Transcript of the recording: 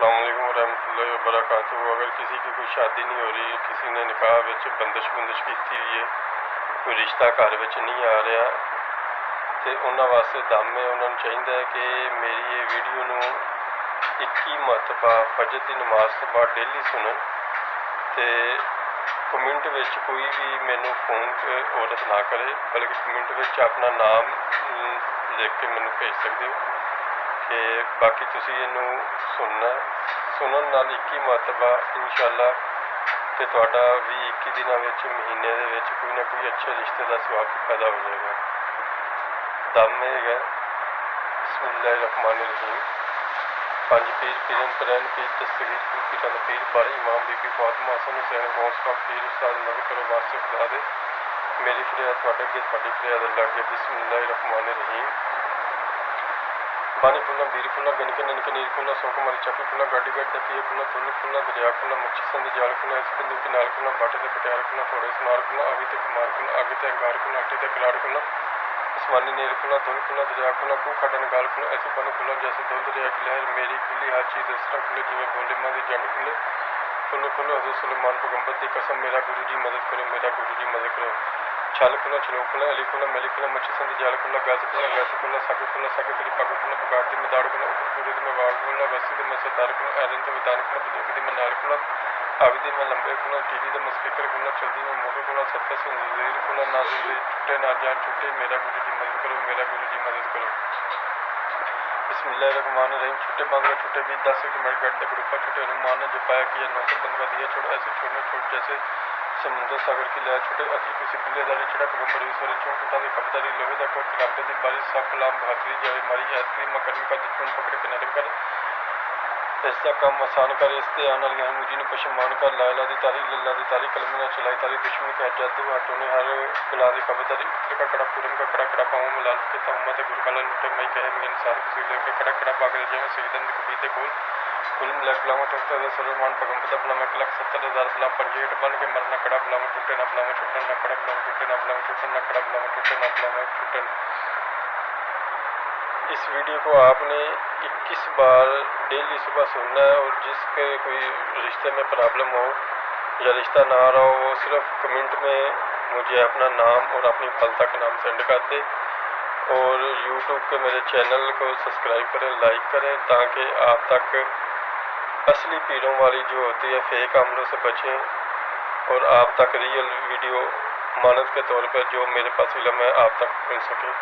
अस्सलाम वालेकुम रहमतुल्लाहि व बरकातहू। अगर किसी की कोई शादी नहीं हो रही, किसी ने निकाह विच बंदिश की हुई है, कोई रिश्ता घर विच नहीं आ रहा, तो उन्होंने वास्ते दम है, उन्होंने चाहिए कि मेरी ये वीडियो नूं 21 मरतबा फजर की नमाज तो बाद डेली सुनन, तो कमेंट विच कोई भी मैनू फोन औरत ना करे, बल्कि कमेंट विच अपना नाम लिख के मैनू भेज सकते हो कि बाकी तुसी इनू सुनन नाल 21 मरतबा इंशाअल्लाह कि तुहाडा भी 21 दिनों विच महीने दे विच कोई ना कोई अच्छे रिश्ते का सवाब पैदा हो जाएगा। दम है बिस्मिल्लाहिर्रहमानिर्रहीम। 5 पीर पीरन परैन पीर दस्तगीर पीर पीरन पीर बारह इमाम बीबी फातिमा हसन हुसैन गौस पाक पीर उस्ताद मदद करो वास्ते खुदा दे मेरी फरियाद तुहाडे अगे तुहाडी फरियाद अल्लाह अगे। बिस्मिल्लाहिर्रहमानिर्रहीम। पानी खुला बीर खुला गणके ननके नीर खुला सौक मारी चपी खुला गाड़ी गड्ढ दपिए खुला तुल खुला दरिया खुला मच्छी संद जाल खुला इस बिंदु की नाल खुला बाटे ते बटियार खुला थोड़े सुनार खुला आगे ते कुमार खुला आगे ते अंगार खुला अट्टी ते किलाड़ खुला आसमानी नीर खुला धुल खुला दरिया खुला खूह खड्डा निकाल खुला ऐसे पानी खुला जैसे धुल दरिया की लहर मेरी खुली हर चीज़ इस तरह खुले जिਵੇਂ बोले माँ की जंड खुले खुले खुले हज़रत सुलेमान पैगंबर की कसम मेरा गुरु जी मदद करो मेरा गुरु जी मदद करो। छल खुला चलो खुला अली खुला मली खुला मच्छी संद जाल खुला गैस खुला सग तेरी पग खुला बगाड़ दी मैं दाड़ खुला ऊपर पूरे मैं वाड़ खुला वसी मैं सरदार खुला एरन तो विधान खुला बुजुर्ग दी मैं नाल खुला आवी दी मैं लंबे खुला टीवी दे मैं स्पीकर खुला चलदी मैं मोटर खुला सत्ता से नज़ीर खुला ना जिंदगी छुट्टे ना जान छुट्टे मेरा गुरु जी मदद करो मेरा गुरु जी मदद करो। बिस्मिल्लाहिर्रहमानिर्रहीम। छुट्टे बांगला छुट्टे भी 10 मिनट गढ़ दे ग्रुपा छुट्टे हनुमान ने जो पाया कि 900 बंदगा दिया छोड़ ऐसे छोड़ने छोड़ जैसे समुद्र सागर की लहर छुटे अति किसी पुलेदारी चढ़ा पैगंबर ईश्वरी चौं कुटा की कब्जारी लोहे का कोट किराबे की बारिश सब कलाम बहादुरी जाए मारी आइसक्रीम मकरमी का दुश्मन पकड़े किनारे कर इसका काम आसान कर इसते आने वाली मुझी ने पशमान कर लाला दी तारी लल्ला दी तारी कलमे ना चलाई तारी दुश्मन का जादू हाथों ने हर गुला की कब्जारी उत्तर का कड़ा पूरम का कड़ा कड़ा पाँव में लाल के तम्मा ते गुरकाला लुटे मई कहे मेरे सारे किसी लेके कड़ा कड़ा पागल जाए सईदन कबी ते कोल कुल मिला बुलावा टूटता है सलमान पैगंबर अपना मैं 1,70,000 बुला पंजेट बन के मरना कड़ा बुलावा टूटे ना बुलावा छुटन ना कड़ा बुलावा टूटे ना बुलावा छुटन ना कड़ा बुलावा टूटे ना बुलावा छुटन। इस वीडियो को आपने 21 बार डेली सुबह सुनना है और जिसके कोई रिश्ते में प्रॉब्लम हो या रिश्ता ना आ रहा हो वो सिर्फ कमेंट में मुझे अपना नाम और अपनी फलता का नाम सेंड कर दे और यूट्यूब के मेरे चैनल को सब्सक्राइब करें लाइक करें ताकि आप तक असली पीरों वाली जो होती है फेक अमलों से बचें और आप तक रियल वीडियो मानद के तौर पर जो मेरे पास इल्म है आप तक मिल सके।